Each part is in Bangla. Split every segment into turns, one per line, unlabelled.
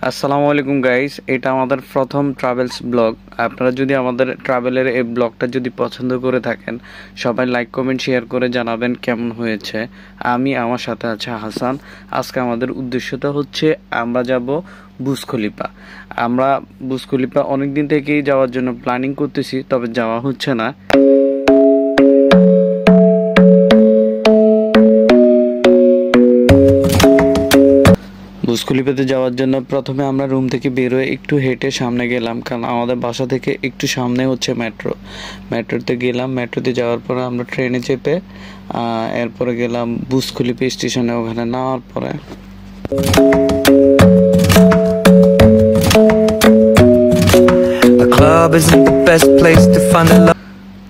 আসসালামু আলাইকুম গাইস, এটা আমাদের প্রথম ট্রাভেলস ব্লগ। আপনারা যদি আমাদের ট্রাভেলের এই ব্লগটা যদি পছন্দ করে থাকেন, সবাই লাইক কমেন্ট শেয়ার করে জানাবেন কেমন হয়েছে। আমার সাথে আছে হাসান। আজকে আমাদের উদ্দেশ্যটা হচ্ছে আমরা যাব বুর্জ খলিফা। আমরা বুর্জ খলিফা অনেকদিন থেকেই যাওয়ার জন্য প্ল্যানিং করতেছি, তবে যাওয়া হচ্ছে না। বুর্জ খলিফাতে যাওয়ার জন্য প্রথমে আমরা রুম থেকে বের হয়ে একটু হেঁটে সামনে গেলাম, কারণ আমাদের বাসা থেকে একটু সামনে হচ্ছে মেট্রোতে গেলাম। মেট্রোতে যাওয়ার পরে আমরা ট্রেনে চেপে এরপরে গেলাম বুর্জ খলিফা স্টেশনে। ওখানে নামার পরে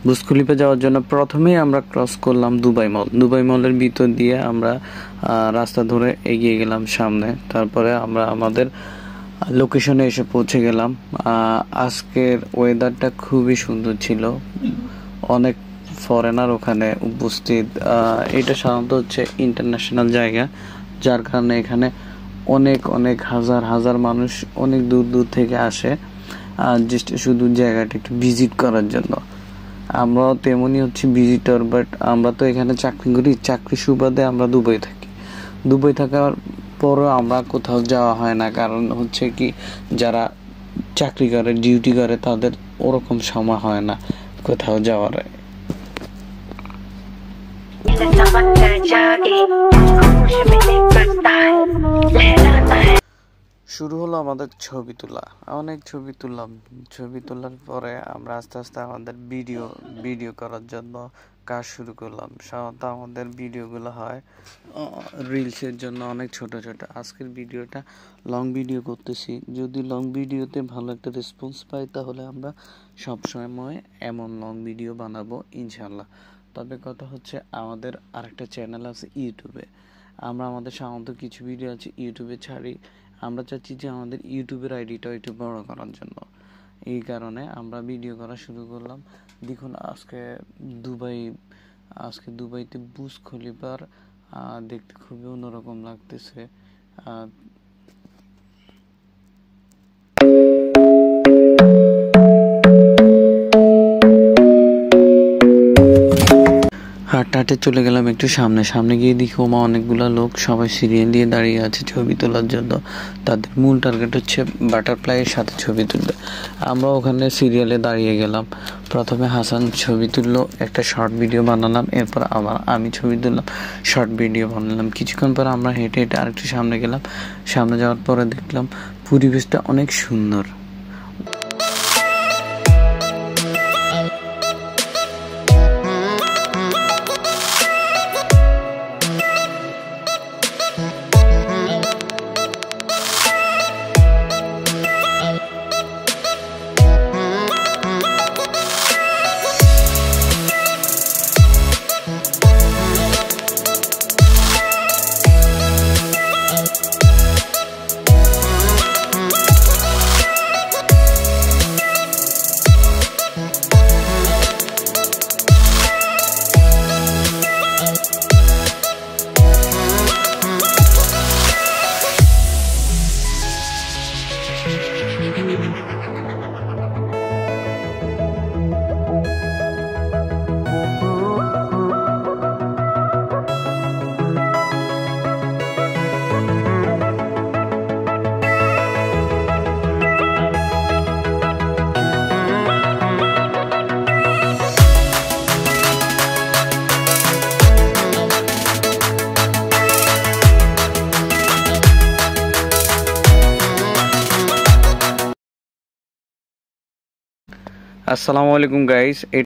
বুর্জ খলিফা যাওয়ার জন্য প্রথমেই আমরা ক্রস করলাম দুবাই মলের ভিতর দিয়ে আমরা রাস্তা ধরে এগিয়ে গেলাম সামনে। তারপরে আমরা আমাদের লোকেশনে এসে পৌঁছে গেলাম। আজকের ওয়েদারটা খুবই সুন্দর ছিল, অনেক ফরেনার ওখানে উপস্থিত। এটা সাধারণত হচ্ছে ইন্টারন্যাশনাল জায়গা, যার কারণে এখানে অনেক অনেক হাজার হাজার মানুষ অনেক দূর দূর থেকে আসে শুধু জায়গাটা একটু ভিজিট করার জন্য। আমরাও তেমনই হচ্ছে ভিজিটর, বাট আমরা তো এখানে চাকরি করি, চাকরি সুবাদে আমরা দুবাই থাকার পরও আমরা কোথাও যাওয়া হয় না। কারণ হচ্ছে কি, যারা চাকরি করে ডিউটি করে তাদের ওরকম সময় হয় না কোথাও যাওয়ার। শুরু হলো আমাদের ছবি তোলা। অনেক ছবি তুললাম। ছবি তোলার পরে আমরা আস্তে আস্তে আমাদের ভিডিও করার জন্য কাজ শুরু করলাম। সাধারণত আমাদের ভিডিওগুলো হয় রিলসের জন্য, অনেক ছোট ছোট। আজকের ভিডিওটা লং ভিডিও করতেছি। যদি লং ভিডিওতে ভালো একটা রেসপন্স পাই, তাহলে আমরা সবসময় এমন লং ভিডিও বানাবো ইনশাল্লাহ। তবে কথা হচ্ছে, আমাদের আরেকটা চ্যানেল আছে ইউটিউবে। আমরা আমাদের সাধারণত কিছু ভিডিও আছে ইউটিউবে ছাড়ি। আমরা চাচ্ছি যে আমাদের ইউটিউবের আইডিটা একটু বড় করার জন্য, এই কারণে আমরা ভিডিও করা শুরু করলাম। দেখুন, আজকে দুবাইতে বুর্জ খলিফার দেখতে খুবই অন্যরকম লাগতেছে। হাঁটতে চলে গেলাম একটু সামনে গিয়ে দেখি ওমা অনেকগুলা লোক সবাই সিরিয়াল দিয়ে দাঁড়িয়ে আছে ছবি তোলার জন্য। তাদের মূল টার্গেট হচ্ছে বাটারফ্লাইয়ের সাথে ছবি তুলবে। আমরা ওখানে সিরিয়ালে দাঁড়িয়ে গেলাম। প্রথমে হাসান ছবি তুললো, একটা শর্ট ভিডিও বানালাম। এরপর আমি ছবি তুললাম, শর্ট ভিডিও বানালাম। কিছুক্ষণ পর আমরা হেঁটে আরেকটু সামনে গেলাম। সামনে যাওয়ার পরে দেখলাম পরিবেশটা অনেক সুন্দর। আসসালামু আলাইকুম গাইস।